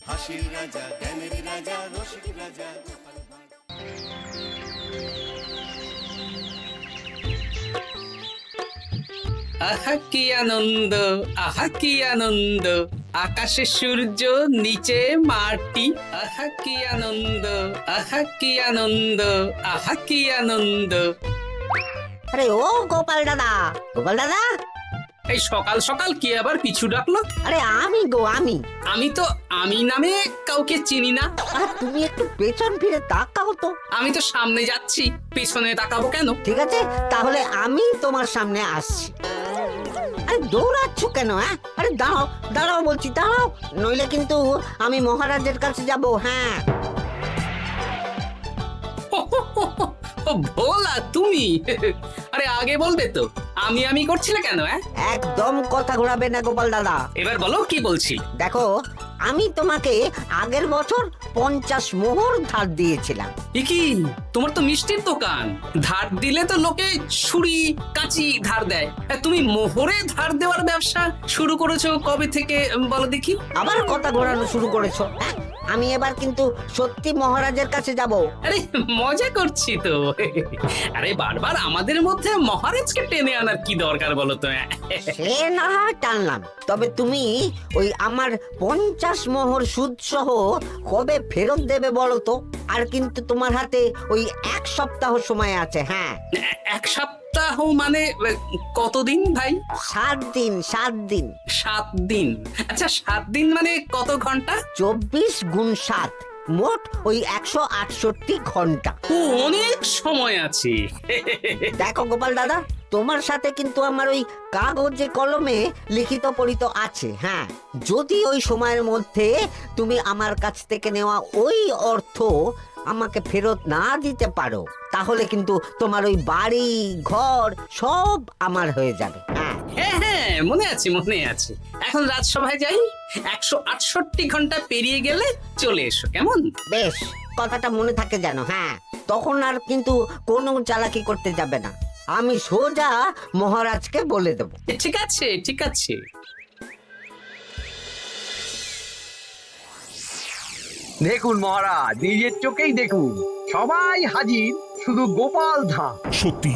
হাসির রাজা, জ্ঞানের রাজা, রসিক রাজা। আহা কি আনন্দ, আহা কি আনন্দ, আকাশে সূর্য নিচে মাটি। আহা কি আনন্দ, আহা কি আনন্দ, আহা কি আনন্দ। আরে ও গোপাল দাদা, গোপাল দাদা, এই সকাল সকাল কি আবার পিছু ডাকলো? আরে আমি গো আমি। আমি তো আমি নামে কাউকে চিনি না। আর তুমি একটু পেছন ফিরে তাকাও তো। আমি তো সামনে যাচ্ছি, পেছনে তাকাবো কেন? ঠিক আছে, তাহলে আমি তোমার সামনে আসছি। আরে দৌড়াচ্ছ কেন? হ্যাঁ, আরে দাঁড়াও দাঁড়াও বলছি, দাঁড়াও, নইলে কিন্তু আমি মহারাজের কাছে যাব। হ্যাঁ, ও ভোলা তুমি? আরে আগে বলবে তো, আমি করছিলে কেন? একদম কথা ঘোরাবে না গোপাল দাদা। এবার বলো কি বলছি। দেখো, আমি তোমাকে আগের বছর 50 মোহর ধার দিয়েছিলাম। এ কি, তোমার তো মিষ্টির দোকান, ধার দিলে তো লোকে ছুরি কাঁচি ধার দেয়, আর তুমি মোহরে ধার দেওয়ার ব্যবসা শুরু করেছো কবে থেকে বলো দেখি? আবার কথা ঘোরানো শুরু করেছো। হ্যাঁ, আমি এবার কিন্তু সত্যি মহারাজের কাছে যাব। আরে মজা করছি তো। আরে বারবার আমাদের মধ্যে মহারাজকে টেনে আনার কি দরকার বলো তো? সে না হয় টানলাম, তবে তুমি ওই আমার 50 মোহর সুদ সহ কবে ফেরত দেবে বলো তো? আর কিন্তু তোমার হাতে ওই 1 সপ্তাহ সময় আছে। হ্যাঁ, 1 সপ্তাহ মানে কতদিন ভাই? 7 দিন, 7 দিন। 7 দিন? আচ্ছা 7 দিন মানে কত ঘন্টা? 24 গুণ 7, মোট ওই 168 ঘন্টা। ও, অনেক সময় আছে। দেখো গোপাল দাদা, তোমার সাথে কিন্তু আমার ওই কাগজে কলমে লিখিত পড়িত আছে। হ্যাঁ, যদি ওই সময়ের মধ্যে তুমি আমার কাছ থেকে নেওয়া ওই অর্থ আমাকে ফেরত না দিতে পারো, তাহলে কিন্তু তোমার ওই বাড়ি ঘর সব আমার হয়ে যাবে। হ্যাঁ, হ্যাঁ হ্যাঁ, মনে আছে মনে আছে। এখন রাজসভায় যাই, 168 ঘন্টা পেরিয়ে গেলে চলে এসো, কেমন? বেশ, কথাটা মনে থাকে যেন। হ্যাঁ, তখন আর কিন্তু কোনো চালাকি করতে যাবে না, আমি সোজা মহারাজকে বলে দেব। ঠিক আছে ঠিক আছে। দেখুন মহারাজ, নিজের চোখেই দেখুন, সবাই হাজির, শুধু গোপাল ধা। সত্যি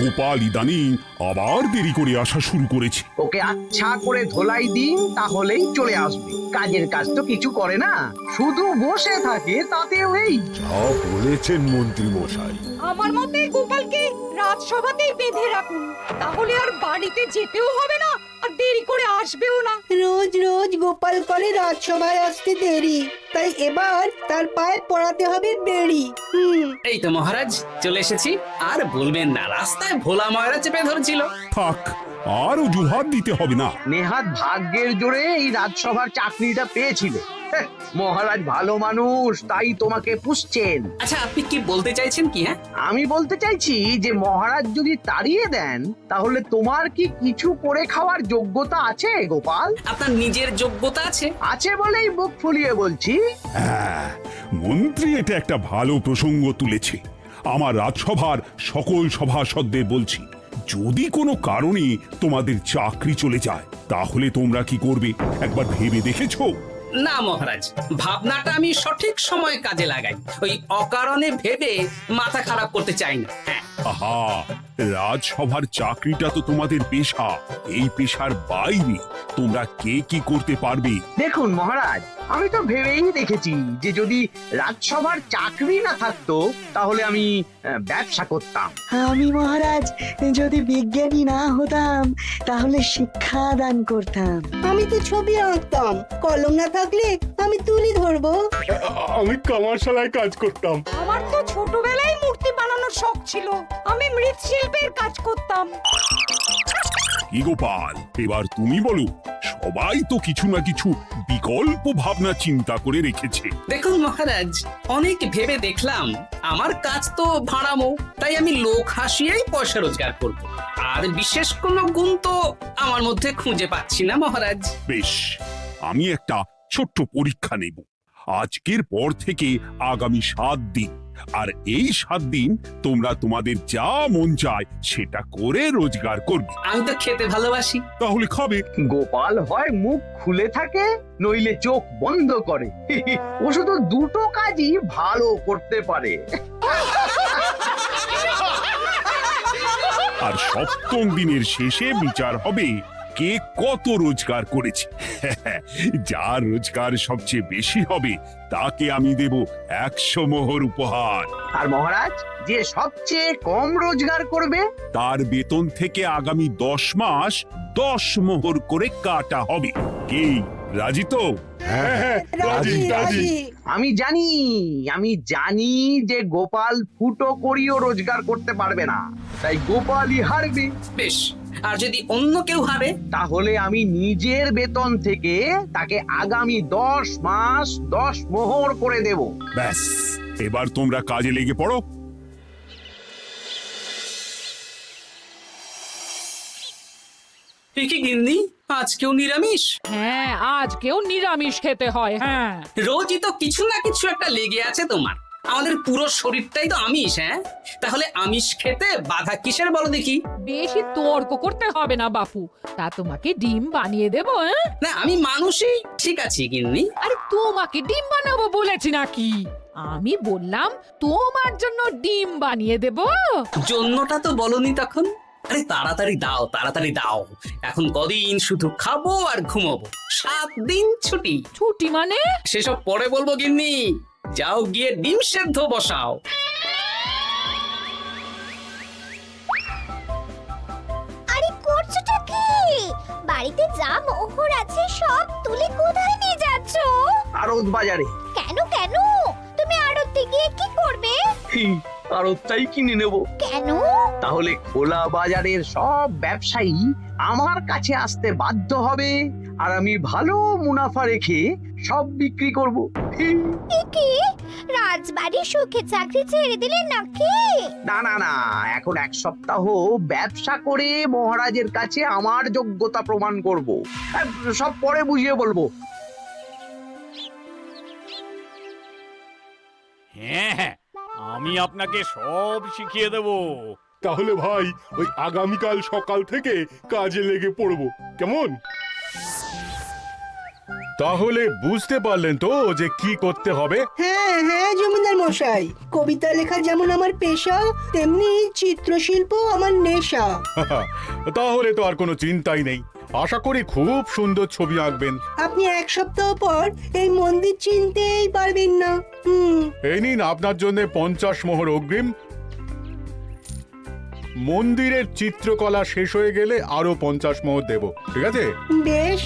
গোপাল ইদানিং আবার দেরি করে আসা শুরু করেছে। ওকে আচ্ছা করে ধোলাই দিন, তাহলেই চলে আসবে। কাজের কাজ তো কিছু করে না, শুধু বসে থাকে, তাতেও এই। যা বলেছেন মন্ত্রী মশাই। আমার মতে গোপালকে রাজসভাতেই বেঁধে রাখুন, তাহলে আর বাড়িতে যেতেও হবে না, আর দেরি করে আসবেও না। রোজ রোজ গোপাল করে রাজসভায় আসতে দেরি, তাই এবার তার পায়ে পড়াতে হবে বেড়ি। এই তো মহারাজ চলে এসেছি। আর বলবেন না, রাস্তায় ভোলা ময়রা চেপে ধরছিল। থাক, আর অজুহাত দিতে হবে না। নেহাত ভাগ্যের জোরে এই রাজসভার চাকরিটা পেয়েছিল। হ্যাঁ, মহারাজ ভালো মানুষ, তাই তোমাকে পুষছেন। আচ্ছা আপনি কি বলতে চাইছেন কি? আমি বলতে চাইছি যে মহারাজ যদি তাড়িয়ে দেন, তাহলে তোমার কি কিছু করে খাওয়ার যোগ্যতা আছে গোপাল? আপনার নিজের যোগ্যতা আছে? আছে বলেই মুখ ফুলিয়ে বলছি। হ্যাঁ, মন্ত্রী এটা একটা ভালো প্রসঙ্গ তুলেছে। আমার রাজসভার সকল সভাসদদের বলছি, যদি কোনো কারণে তোমাদের চাকরি চলে যায়, তাহলে তোমরা কি করবে একবার ভেবে দেখেছো? না মহারাজ, ভাবনাটা আমি সঠিক সময় কাজে লাগাই, ওই অকারণে ভেবে মাথা খারাপ করতে চাই না। হ্যাঁ, আহা, রাজসভার চাকরিটা তো তোমাদের পেশা। এই পেশার বাইরে তোমরা কে কি করতে পারবে? দেখুন মহারাজ, আমি তো ভেবেই দেখেছি যে যদি রাজসভার চাকরি না থাকতো, তাহলে আমি ব্যবসা করতাম। আমি মহারাজ যদি বিজ্ঞানী না হতাম, তাহলে শিক্ষা দান করতাম। আমি তো ছবি আঁকতাম, কলম না থাকলে আমি তুলি ধরবো। আমি কামারশালায় কাজ করতাম। আমার তো ছোটবেলায় মূর্তি বানানোর শখ ছিল, আমি মৃৎশিল্পের কাজ করতাম। কি গোপাল, এবার তুমি বলো। সবাই তো কিছু না কিছু বিকল্প ভাবনা চিন্তা করে রেখেছে। দেখুন মহারাজ, অনেক ভেবে দেখলাম আমার কাজ তো ভাড়ামো, তাই আমি লোক হাসিয়েই পয়সা রোজগার করব। আর বিশেষ কোনো গুণ তো আমার মধ্যে খুঁজে পাচ্ছি না মহারাজ। বেশ, আমি একটা ছোট্ট পরীক্ষা নেব। আজকের পর থেকে আগামী 7 দিন, আর এই 7 দিন তোমরা তোমাদের যা মন চায় সেটা করে রোজগার করবে। আমি তো খেতে ভালোবাসি। তাহলে খাবে। গোপাল হয় মুখ খুলে থাকে, নইলে চোখ বন্ধ করে। ও শুধু দুটো কাজই ভালো করতে পারে। আর 7ম দিনের শেষে বিচার হবে কে কত রোজগার করেছে। যার রোজগার সবচেয়ে বেশি হবে তাকে আমি দেব 100 মোহর উপহার। আর মহারাজ, যে সবচেয়ে কম রোজগার করবে তার বেতন থেকে আগামী 10 মাস 10 মোহর করে কাটা হবে। কি রাজি তো? হ্যাঁ, রাজি রাজি। আমি জানি যে গোপাল ফুটো করিও রোজগার করতে পারবে না, তাই গোপালই হারবে। বেশ, আর যদি অন্য কেউ হারে? তাহলে আমি নিজের বেতন থেকে তাকে আগামী 10 মাস 10 মোহর করে দেব। ব্যাস, এবার তোমরা কাজে লেগে পড়ো। এ কি গিন্নি, আজকেও নিরামিষ? হ্যাঁ, আজকেও নিরামিষ খেতে হয়। হ্যাঁ, রোজই তো কিছু না কিছু একটা লেগে আছে তোমার। আমাদের পুরো শরীরটাই তো আমিষ। হ্যাঁ, তাহলে আমিষ খেতে বাধা কিসের বলো দেখি? বেশি তর্ক করতে হবে না বাপু, তা তোমাকে ডিম বানিয়ে দেবো। হ্যাঁ, না, আমি মানুষই। ঠিক আছে গিন্নি। আরে তোমাকে ডিম বানাবো বলেছি নাকি? আমি বললাম তোমার জন্য ডিম বানিয়ে দেবো। জন্যটা তো বলনি তখন। আরে তাড়াতাড়ি দাও, তাড়াতাড়ি দাও। এখন কদিন শুধু খাবো আর ঘুমাবো। 7 দিন ছুটি। ছুটি মানে? সেসব পরে বলবো গিন্নি। যাও গিয়ে ডিম সেদ্ধ বসাও। আরে করছোটা কি? বাড়িতে যা মোহর আছে সব তুলে কোথায় নিয়ে যাচ্ছো? আড়ত বাজারে। কেন কেন? তুমি আড়তে গিয়ে কি করবে? আড়তটাই কিনে নেব। কেন? তাহলে খোলা বাজারের সব ব্যবসায়ী আমার কাছে আসতে বাধ্য হবে, আর আমি ভালো মুনাফা রেখে সব বিক্রি করব। এ কি? রাজবাড়ির সুখে চাকরি ছেড়ে দিলে নাকি? না না না, এখন 1 সপ্তাহ ব্যবসা করে মহারাজের কাছে আমার যোগ্যতা প্রমাণ করব। সব পরে বুঝিয়ে বলবো। হ্যাঁ, আমি আপনাকে সব শিখিয়ে দেব। তাহলে ভাই ওই আগামীকাল সকাল থেকে কাজে লেগে পড়বো, কেমন? তাহলে বুঝতে পারলেন তো যে কি করতে হবে? হ্যাঁ হ্যাঁ জমিদার মশাই, কবিতা লেখা যেমন আমার পেশা, তেমনি চিত্রশিল্প আমার নেশা। তাহলে তো আর কোনো চিন্তাই নেই। আশা করি খুব সুন্দর ছবি আঁকবেন। আপনি 1 সপ্তাহ পর এই মন্দির চিনতেই পারবেন না। এই নিন আপনার জন্য 50 মোহর অগ্রিম। মন্দিরের চিত্রকলা শেষ হয়ে গেলে আরো 50 মোহর দেব, ঠিক আছে? বেশ।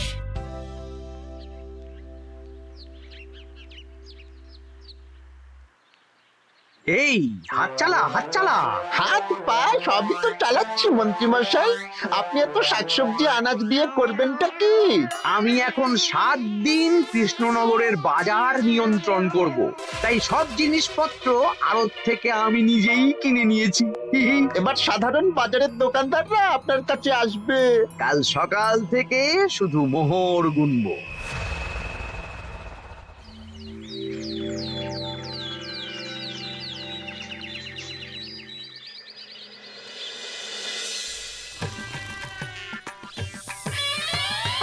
এই হাত চালা, হাত চালা। হাত পা সবই তো চালাচ্ছি মন্ত্রী মশাই। আপনি এত শাকসবজি আনাজ দিয়ে করবেনটা কি? আমি এখন 7 দিন কৃষ্ণনগরের বাজার নিয়ন্ত্রণ করব, তাই সব জিনিসপত্র আড়ত থেকে আমি নিজেই কিনে নিয়েছি। এবার সাধারণ বাজারের দোকানদাররা আপনার কাছে আসবে। কাল সকাল থেকে শুধু মোহর গুনবো।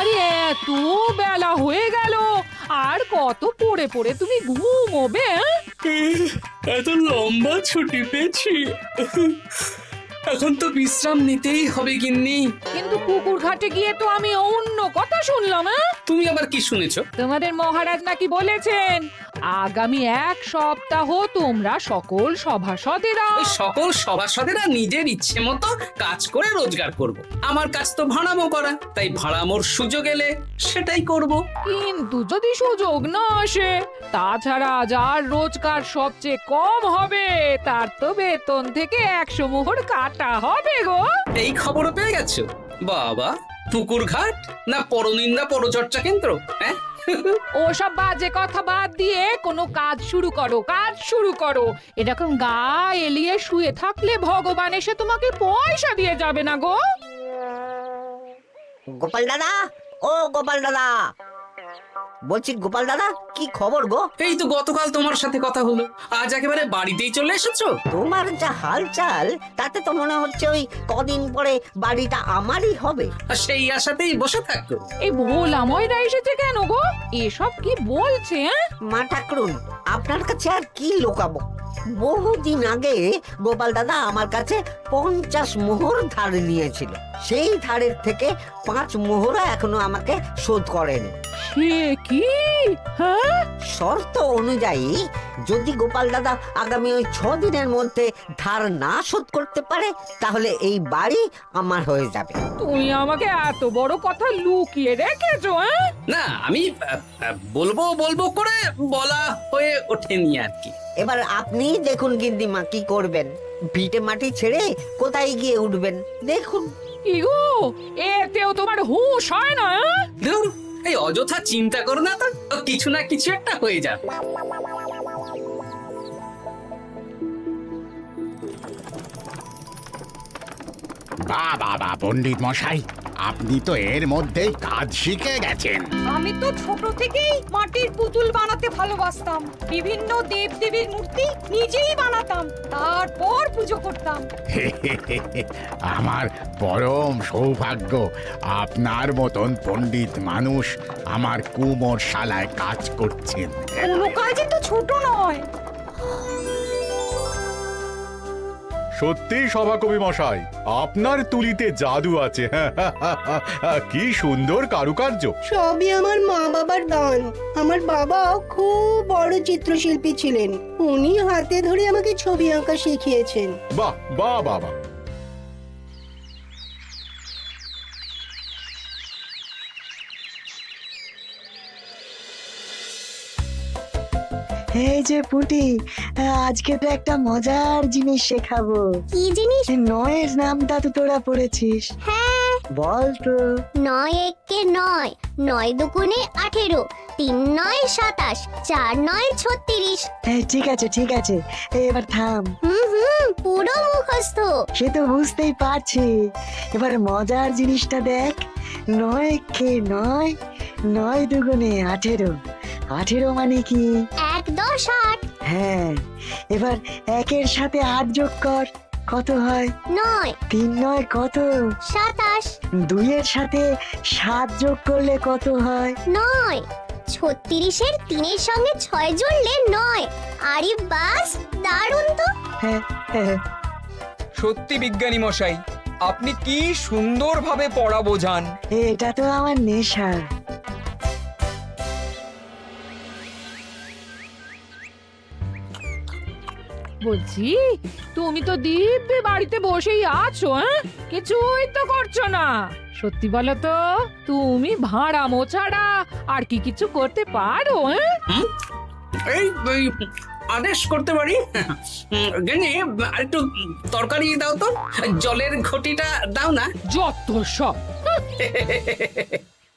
আরে এত বেলা হয়ে গেল, আর কত পড়ে পড়ে তুমি ঘুমোবে? এত লম্বা ছুটি পেয়েছি, এখন তো বিশ্রাম নিতেই হবে গিন্নি। কিন্তু পুকুর ঘাটে গিয়ে তো আমি অন্য কথা শুনলাম। তুমি আবার কি শুনেছো? তোমাদের মহারাজ নাকি বলেছেন আগামী 1 সপ্তাহ তোমরা সকল সভাসদেরা ওই সকল সভাসদেরা নিজের ইচ্ছে মতো কাজ করে রোজগার করব। আমার কাজ তো ভাড়ামো করা, তাই ভাড়ামোর সুযোগ এলে সেটাই করব। কিন্তু যদি সুযোগ না আসে, তাছাড়া যার রোজগার সবচেয়ে কম হবে তার তো বেতন থেকে 100 মোহর কাটা হবে গো। এই খবর পেয়ে গেছো? বাবা, পুকুর ঘাট না পরনিন্দা পরচর্চা কেন্দ্র? হ্যাঁ, ওসব বাজে কথা বাদ দিয়ে কোনো কাজ শুরু করো, কাজ শুরু করো। এরকম গা এলিয়ে শুয়ে থাকলে ভগবান এসে তোমাকে পয়সা দিয়ে যাবে না গো। গোপাল দাদা, ও গোপাল দাদা, বলছি গোপাল দাদা কি খবর গো? এই তো গতকাল তোমার সাথে কথা হলো, আজ একেবারে বাড়িতেই চলে এসেছো। তোমার যা হালচাল তাতে তো মনে হচ্ছে ওই কদিন পরে বাড়িটা আমারই হবে। আর সেই আশাতেই বসে থাকো। এই ভোলাময়রা এসেছে কেন গো? এসব কি বলছে? মা ঠাকুরুন, আপনার কাছে আর কি লুকাবো? বহুদিন আগে গোপাল দাদা আমার কাছে 50 মোহর ধার নিয়েছিল। সেই ধারের থেকে 5 মোহরা এখনো আমাকে শোধ করেনি। সে কি? হ্যাঁ, শর্ত অনুযায়ী যদি গোপাল দাদা আগামী ওই 6 দিনের মধ্যে ধার না শোধ করতে পারে তাহলে এই বাড়ি আমার হয়ে যাবে। তুমি আমাকে এত বড় কথা লুকিয়ে রেখেছো? না, আমি বলবো বলবো করে বলা হয়ে ওঠেনি আর কি। এবার আপনি দেখুন গিন্দিমা কি করবেন। ভিটে মাটি ছেড়ে কোথায় গিয়ে উঠবেন দেখুন। কি গো, এতেও তোমার হুঁশ হয় না? ধুর, এই অযথা চিন্তা করো না তো, কিছু না কিছু একটা হয়ে যাবে। বাহ বাহ বাহ, পণ্ডিত মশাই, আপনি তো এর মধ্যেই কাজ শিখে গেছেন। আমি তো ছোট থেকেই মাটির পুতুল বানাতে ভালোবাসতাম। বিভিন্ন দেবদেবীর মূর্তি নিজেই বানাতাম, তারপর পুজো করতাম। আমার পরম সৌভাগ্য, আপনার মতন পণ্ডিত মানুষ আমার কুমোর শালায় কাজ করছেন। কোনো কাজই তো ছোট নয়। সত্যি সভাকবি মশাই, আপনার তুলিতে জাদু আছে। কি সুন্দর কারুকার্য। সবই আমার মা বাবার দান। আমার বাবা খুব বড় চিত্রশিল্পী ছিলেন। উনি হাতে ধরে আমাকে ছবি আঁকা শিখিয়েছেন। বাহ বাহ বাহ বাহ। এই যে পুটি, আজকে তো একটা মজার জিনিস শেখাবো। কি জিনিস? নয়ের নামটা তো তোরা পড়েছিস? হ্যাঁ, বল তো। 9 একে 9, 9 দুগুণে 18, 3 9 27, 4 9 36। ঠিক আছে ঠিক আছে, এবার থাম। পুরো মুখস্থ। সে তো বুঝতেই পারছি। এবার মজার জিনিসটা দেখ। 9 কে 9, 9 দুগুণে 18, 18 মানে কি? 1 10 8। হ্যাঁ, এবার 1-এর সাথে 8 যোগ কর, কত হয়? 9 3 9 কত? 27। 2-এর সাথে 7 যোগ করলে কত হয়? 9 36-এর 3-এর সঙ্গে 6 জুড়লে 9। আরে বাস, দারুণ তো। হ্যাঁ হ্যাঁ। সত্যি বিজ্ঞানী মশাই, আপনি কি সুন্দরভাবে পড়া বোঝান। এটা তো আমার নেশা। বলছি, তুমি তো দিব্যি বাড়িতে বসেই আছো, কিছুই তো করছো না। সত্যি বলো তো, তুমি ভাড়া মোছাড়া আর কি কিছু করতে পারো? এই এই, আদেশ করতে পারি। গেনি, একটু তরকারি দাও তো, জলের ঘটিটা দাও না। যত সব।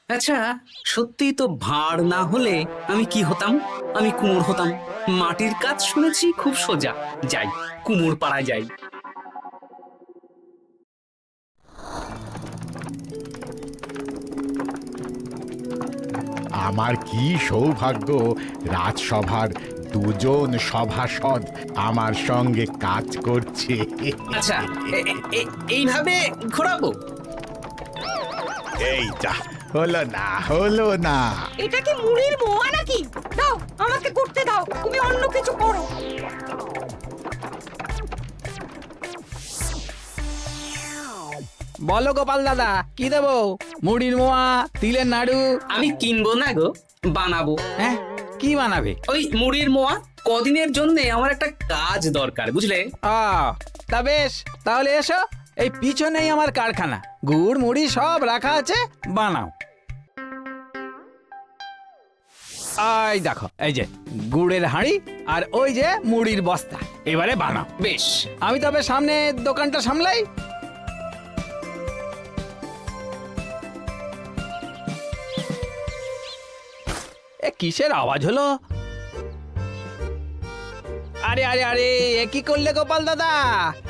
আচ্ছা, সত্যি তো ভাড় না হলে আমি কি হতাম? আমি কুমোর হতাম। মাটির কাজ শুনেছি খুব সোজা, যাই কুমোর পাড়ায় যাই। আমার কি সৌভাগ্য, রাজসভার দুজন সভাসদ আমার সঙ্গে কাজ করছে। আচ্ছা, এইভাবে ঘোরাবো? এই যা, হলো না হলো না। এটা কি মুড়ির মোয়া নাকি? দাও, আমাকে করতে দাও, তুমি অন্য কিছু করো। বলো গোপাল দাদা, কি দেবো? মুড়ির মোয়া, তিলের নাড়ু? আমি কিনবো না গো, বানাবো। হ্যাঁ, কি বানাবে? ওই মুড়ির মোয়া। কদিনের জন্য আমার একটা কাজ দরকার, বুঝলে? তা বেশ, তাহলে এসো, এই পিছনেই আমার কারখানা। গুড় মুড়ি সব রাখা আছে, বানাও। এই দেখো, এই যে গুড়ের হাঁড়ি আর ওই যে মুড়ির বস্তা, এবারে বানাও। বেশ, আমি তবে সামনে দোকানটা সামলাই। এ কিসের আওয়াজ হলো? আরে আরে আরে, এ কি করলে গোপাল দাদা?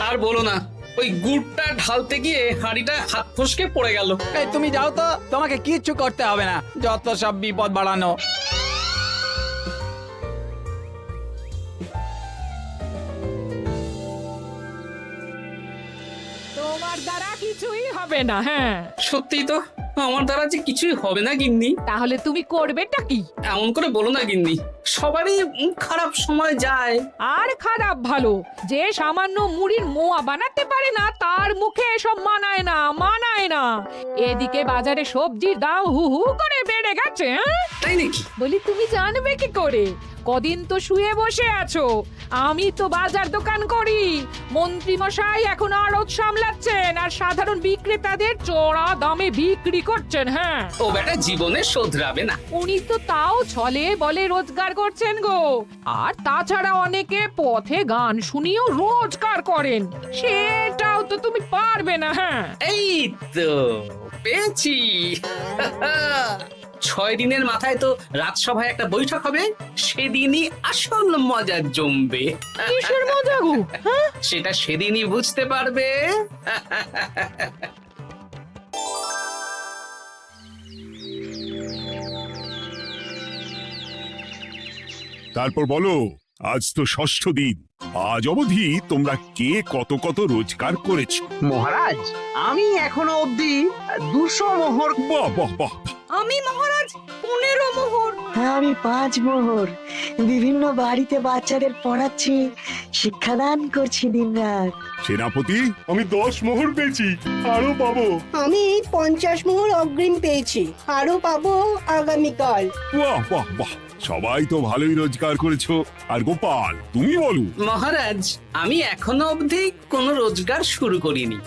আর বলো না, ওই গুড়টা ঢালতে গিয়ে হাঁড়িটা হাত ফসকে পড়ে গেল। এই তুমি যাও তো, তোমাকে কিচ্ছু করতে হবে না, যত সব বিপদ বাড়ানো। তোমার দ্বারা কিছুই হবে না। হ্যাঁ, সত্যি তো, আমার দ্বারা যে কিছুই হবে না গিন্নি। তাহলে তুমি করবেটা কি? এমন করে বলো না গিন্নি, সবারই খারাপ সময় যায়। আর খারাপ ভালো, যে সামান্য মুড়ির মোয়া বানাতে পারে না তার মুখে এসব মানায় না, মানায় না। এদিকে বাজারে সবজির দাম হু হু করে বেড়ে গেছে। তাই নাকি? বলি তুমি জানবে কি করে? কদিন তো শুয়ে বসে আছো, আমি তো বাজার দোকান করি। মন্ত্রী মশাই এখন আড়ত সামলাচ্ছেন আর সাধারণ বিক্রেতাদের চড়া দামে বিক্রি করছেন। হ্যাঁ, ও বেটা জীবনে শোধরাবে না। উনি তো তাও ছলে বলে রোজগার করছেন গো। আর তাছাড়া অনেকে পথে গান শুনিয়েও রোজগার করেন, সেটাও তো তুমি পারবে না। হ্যাঁ, এই তো পেয়েছি। 6 দিনের মাথায় তো রাজসভায় একটা বৈঠক হবে, সেদিনই আসল মজা জমবে। কিসের মজা গো? হ্যাঁ, সেটা সেদিনই বুঝতে পারবে। তারপর বলো, আজ তো ষষ্ঠ দিন, আজ অবধি তোমরা কে কত কত রোজগার করেছো? মহারাজ, আমি এখনো অবধি 200 মোহর। বাহ বাহ বাহ! আমি মহারাজ 15 মোহর। হ্যাঁ, আমি 5 মোহর। বিভিন্ন বাড়িতে বাচ্চাদের পড়াচ্ছি, শিক্ষাদান করছি দিনরাত। সেনাপতি, আমি 10 মোহর পেয়েছি, আরো পাবো। আমি 50 মোহর অগ্রিম পেয়েছি, আরো পাবো আগামীকাল। বাহ বাহ বাহ! সবাই তো ভালোই রোজগার করেছো। আর গোপাল, তুমি বলো। মহারাজ, আমি এখনো অবধি কোনো রোজগার শুরু করিনি।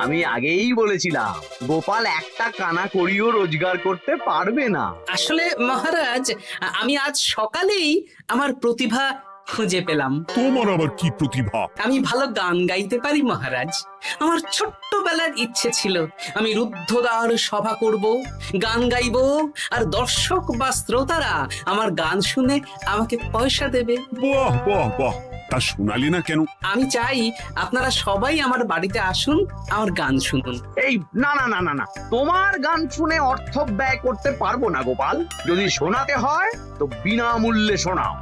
আমি আগেই বলেছিলাম গোপাল একটা কানা করিও রোজগার করতে পারবে না। আসলে মহারাজ, আমি আজ সকালেই আমার প্রতিভা খুঁজে পেলাম। তোমার আবার কি প্রতিভা? আমি ভালো গান গাইতে পারি মহারাজ। আমার ছোট্টবেলার ইচ্ছে ছিল আমি রুদ্ধদ্বার সভা করব, গান গাইব, আর দর্শক বা শ্রোতারা আমার গান শুনে আমাকে পয়সা দেবে। বাহ বাহ বাহ! তা শোনালি না কেন? আমি চাই আপনারা সবাই আমার বাড়িতে আসুন, আমার গান শুনুন। এই না না না না না, তোমার গান শুনে অর্থ ব্যয় করতে পারবো না গোপাল। যদি শোনাতে হয় তো বিনামূল্যে শোনাও।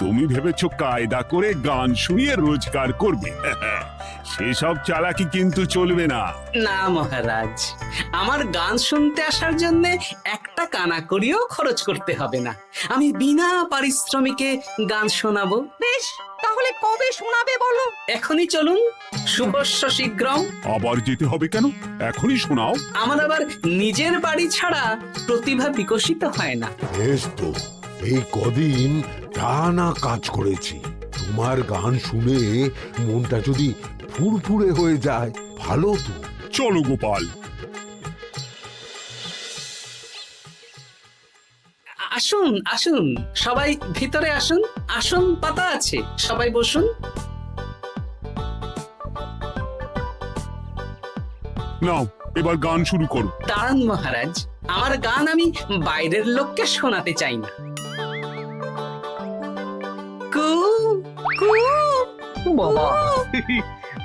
তুমি ভেবেছো কায়দা করে গান শুনিয়ে রোজগার করবে? সেসব চালাকি কিন্তু চলবে না। না মহারাজ, আমার গান শুনতে আসার জন্য একটা কানা করিও খরচ করতে হবে না। আমি বিনা পারিশ্রমিকে গান শোনাবো। বেশ, তাহলে কবে শোনাবে বলো? এখনই চলুন, শুভস্য শীঘ্রম। আবার যেতে হবে কেন? এখনই শোনাও। আমার আবার নিজের বাড়ি ছাড়া প্রতিভা বিকশিত হয় না। বেশ তো, এই কদিন টানা কাজ করেছি, তোমার গান শুনে মনটা যদি ফুরফুরে হয়ে যায় ভালো তো। চলো গোপাল। আসুন আসুন, সবাই ভিতরে আসুন, আসন পাতা আছে, সবাই বসুন। নাও, এবার গান শুরু করো। দাঁড়ান মহারাজ, আমার গান আমি বাইরের লোককে শোনাতে চাই না। কু কু বাবা,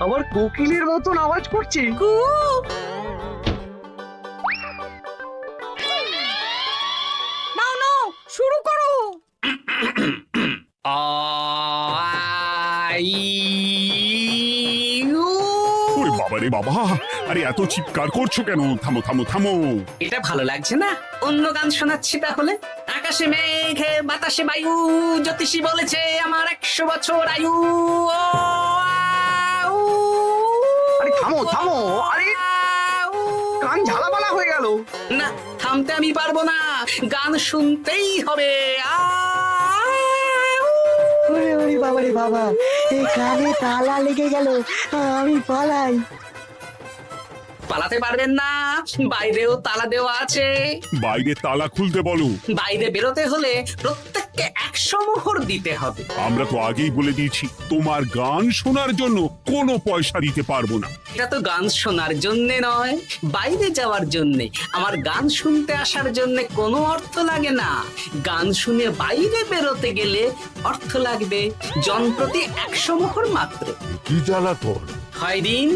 আবার কোকিলের মতন আওয়াজ করছে। কু। নাও নাও, শুরু করো। ওরে বাবা রে বাবা! আরে এত চিৎকার করছো কেন? থামো থামো থামো! এটা ভালো লাগছে না, অন্য গান শোনাচ্ছি তাহলে। আকাশে মেঘে বাতাসে বায়ু, জ্যোতিষী বলেছে আমার 100 বছর আয়ু। আরে থামো থামো! আরে কান ঝালাপালা হয়ে গেল। না, থামতে আমি পারবো না, গান শুনতেই হবে। ওরে ওরে বাবা রে বাবা, এই কানে তালা লেগে গেল, আমি পালাই। পালাতে পারবেন না, বাইরেও তালা দেওয়া আছে। বাইরে তালা খুলতে বলো। বাইরে বেরোতে হলে প্রত্যেককে 100 মোহর দিতে হবে। আমরা তো আগেই বলে দিয়েছি, তোমার গান শোনার জন্য কোনো পয়সা দিতে পারবো না। এটা তো গান শোনার জন্য নয়, বাইরে যাওয়ার জন্য। আমার গান শুনতে আসার জন্য কোনো অর্থ লাগে না। গান শুনে বাইরে বেরোতে গেলে অর্থ লাগবে, জনপ্রতি 100 মোহর মাত্র। কি জ্বালাতন! হয় দিন,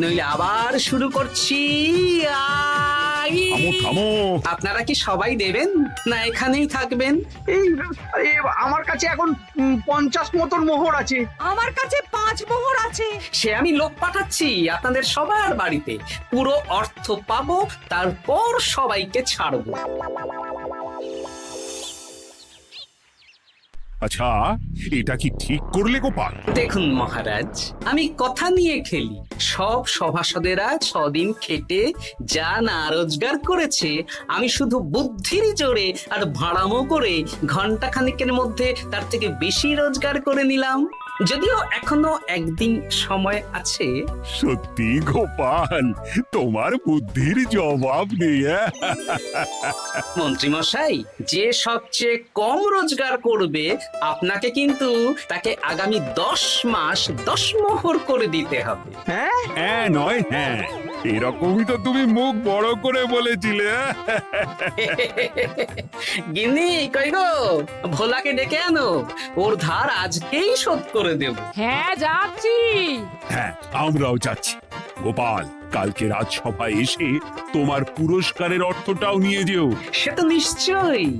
নইলে আবার শুরু করছি। থামো থামো। আপনারা কি সবাই দেবেন না এখানেই থাকবেন? এই আমার কাছে এখন 50 মতন মোহর আছে। আমার কাছে 5 মোহর আছে। সে আমি লোক পাঠাচ্ছি আপনাদের সবার বাড়িতে, পুরো অর্থ পাবো, তারপর সবাইকে ছাড়বো। আচ্ছা, এটা কি ঠিক করলে গোপাল? দেখুন মহারাজ, আমি কথা নিয়ে খেলি। সব সভাসদেরা 6 দিন খেটে যা না রোজগার করেছে, আমি শুধু বুদ্ধির জোরে আর ভাড়ামো করে ঘন্টা খানিকের মধ্যে তার থেকে বেশি রোজগার করে নিলাম। যদিও এখনো একদিন সময় আছে। সত্যি গোপাল, তোমার বুদ্ধির জবাব নেই। মন্ত্রী মশাই, যে সবচেয়ে কম রোজগার করবে আপনাকে কিন্তু তাকে আগামী 10 মাস 10 মোহর করে দিতে হবে। হ্যাঁ নয় হ্যাঁ, এরকমই তো তুমি মুখ বড় করে বলেছিলে। গিন্নি কই গো, ভোলাকে ডেকে আনো, ওর ধার আজকেই শোধ করে দেব। হ্যাঁ যাচ্ছি। হ্যাঁ, আমরাও যাচ্ছি। গোপাল, কালকে রাজসভায় এসে তোমার পুরস্কারের অর্থটাও নিয়ে যেও। সে তো নিশ্চয়ই।